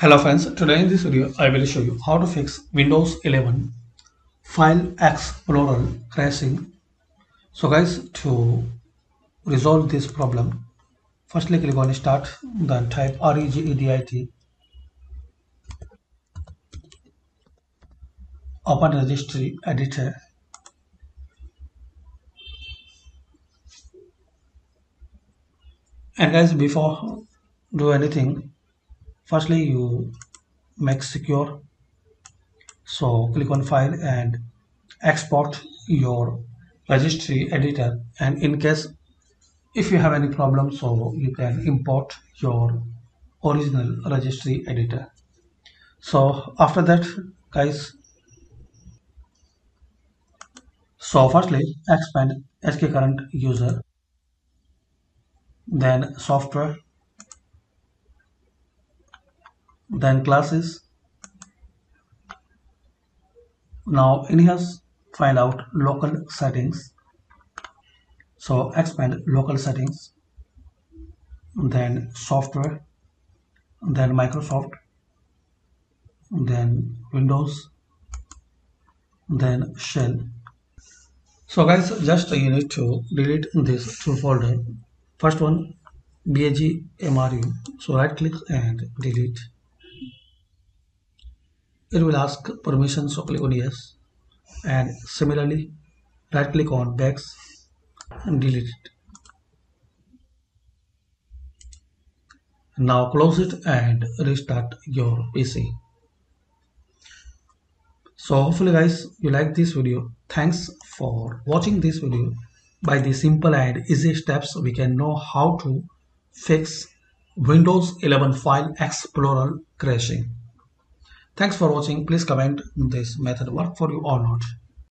Hello friends, today in this video I will show you how to fix Windows 11 File Explorer crashing. So guys, to resolve this problem, firstly click on start, then type regedit, open registry editor, and guys, before do anything, firstly you make secure. So click on file and export your registry editor, and in case if you have any problem, so you can import your original registry editor. So after that, guys, so firstly expand SK current user, then software, then classes. Now in here find out local settings. So expand local settings, then software, then Microsoft, then Windows, then shell. So guys, just you need to delete this two folder. First one, BAG So right click and delete. It will ask permission, so click on yes. And similarly, right click on Bags and delete it. Now close it and restart your PC. So hopefully guys, you like this video. Thanks for watching this video. By the simple and easy steps, we can know how to fix Windows 11 File Explorer crashing. Thanks for watching. Please comment this method work for you or not.